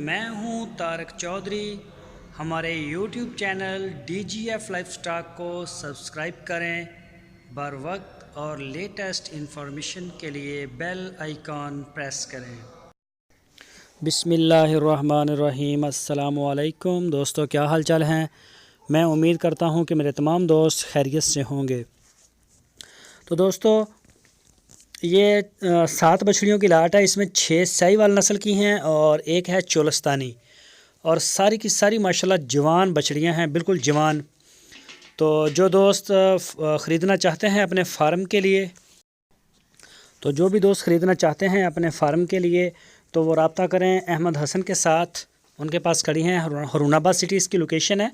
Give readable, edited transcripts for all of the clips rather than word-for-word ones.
میں ہوں طارق چودھری۔ ہمارے YouTube channel DGF life stock کو سبسکرائب کریں، بر وقت اور لیٹسٹ انفارمیشن کے لیے بیل آئیکن پریس کریں۔ بسم اللہ الرحمن الرحیم۔ السلام علیکم دوستو، کیا حال چال ہیں؟ میں امید کرتا ہوں کہ میرے تمام دوست خیریت سے ہوں گے۔ تو دوستو، یہ 7 بچڑیوں کی لاٹ ہے، اس میں 6 ساہیوال نسل کی ہیں اور ایک ہے چولستانی، اور ساری کی ساری ماشاءاللہ جوان بچڑیاں ہیں، بالکل جوان۔ تو جو دوست خریدنا چاہتے ہیں اپنے فارم کے لیے، تو وہ رابطہ کریں احمد حسن کے ساتھ۔ ان کے پاس کھڑی ہیں، ہارون آباد سٹی اس کی لوکیشن ہے۔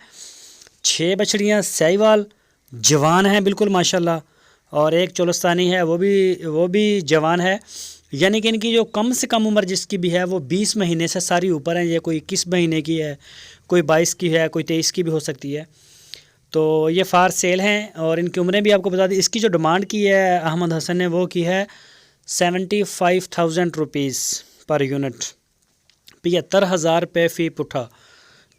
6 بچڑیاں ساہیوال جوان ہیں بالکل ماشاءاللہ، اور ایک چولستانی ہے، وہ بھی جوان ہے، یعنی کہ ان کی جو کم سے کم عمر جس کی بھی ہے وہ 20 مہینے سے ساری اوپر ہیں۔ یہ کوئی 21 مہینے کی ہے، کوئی 22 کی ہے، کوئی 23 کی بھی ہو سکتی ہے۔ تو یہ فار سیل ہیں، اور ان کی عمریں بھی آپ کو بتا دیں۔ اس کی جو ڈیمانڈ کی ہے احمد حسن نے، وہ کی ہے 75,000 روپیز پر یونٹ، 75,000 روپے فی پٹھا،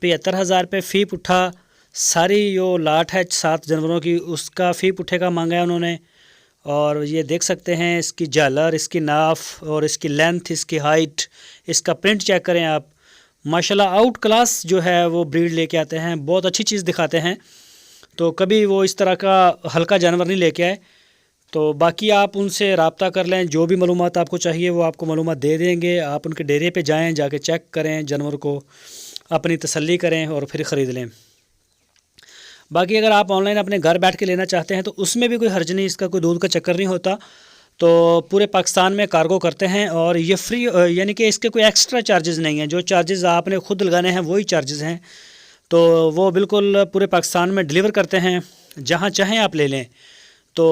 75,000 روپے فی پٹھا۔ ساری جو لاٹ ہے 7 جانوروں کی، اس کا فی پٹھے کا مانگا ہے انہوں نے۔ اور یہ دیکھ سکتے ہیں اس کی جالر، اس کی ناف، اور اس کی لینتھ، اس کی ہائٹ، اس کا پرنٹ چیک کریں آپ۔ ماشاءاللہ آؤٹ کلاس جو ہے وہ بریڈ لے کے آتے ہیں، بہت اچھی چیز دکھاتے ہیں۔ تو کبھی وہ اس طرح کا ہلکا جانور نہیں لے کے آئے۔ تو باقی آپ ان سے رابطہ کر لیں، جو بھی معلومات آپ کو چاہیے وہ آپ کو معلومات دے دیں گے۔ آپ ان کے ڈیرے پہ جائیں، جا کے چیک کریں جانور کو، اپنی تسلی کریں اور پھر خرید لیں۔ باقی اگر آپ آن لائن اپنے گھر بیٹھ کے لینا چاہتے ہیں تو اس میں بھی کوئی حرج نہیں، اس کا کوئی دودھ کا چکر نہیں ہوتا۔ تو پورے پاکستان میں کارگو کرتے ہیں، اور یہ فری، یعنی کہ اس کے کوئی ایکسٹرا چارجز نہیں ہیں۔ جو چارجز آپ نے خود لگانے ہیں وہی چارجز ہیں۔ تو وہ بالکل پورے پاکستان میں ڈیلیور کرتے ہیں، جہاں چاہیں آپ لے لیں۔ تو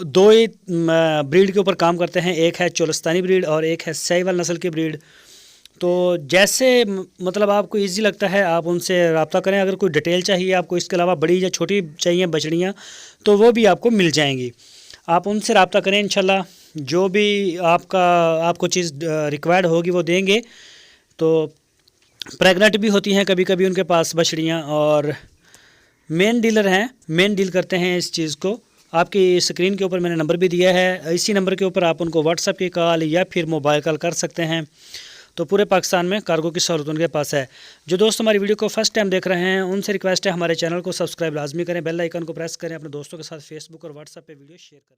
2 ہی بریڈ کے اوپر کام کرتے ہیں، ایک ہے چولستانی بریڈ اور ایک ہے ساہیوال نسل کی بریڈ۔ تو جیسے مطلب آپ کو ایزی لگتا ہے آپ ان سے رابطہ کریں۔ اگر کوئی ڈیٹیل چاہیے آپ کو اس کے علاوہ، بڑی یا چھوٹی چاہیے بچڑیاں، تو وہ بھی آپ کو مل جائیں گی۔ آپ ان سے رابطہ کریں، انشاءاللہ جو بھی آپ کو چیز ریکوائرڈ ہوگی وہ دیں گے۔ تو پریگنٹ بھی ہوتی ہیں کبھی کبھی ان کے پاس بچڑیاں، اور مین ڈیلر ہیں، مین ڈیل کرتے ہیں اس چیز کو۔ آپ کی اسکرین کے اوپر میں نے نمبر بھی دیا ہے، اسی نمبر کے اوپر آپ ان کو واٹس ایپ کی کال یا پھر موبائل کال کر سکتے ہیں۔ تو پورے پاکستان میں کارگو کی سہولت ان کے پاس ہے۔ جو دوست ہماری ویڈیو کو فرسٹ ٹائم دیکھ رہے ہیں ان سے ریکویسٹ ہے ہمارے چینل کو سبسکرائب لازمی کریں، بیل آئیکن کو پریس کریں، اپنے دوستوں کے ساتھ فیس بک اور واٹس ایپ پہ ویڈیو شیئر کریں۔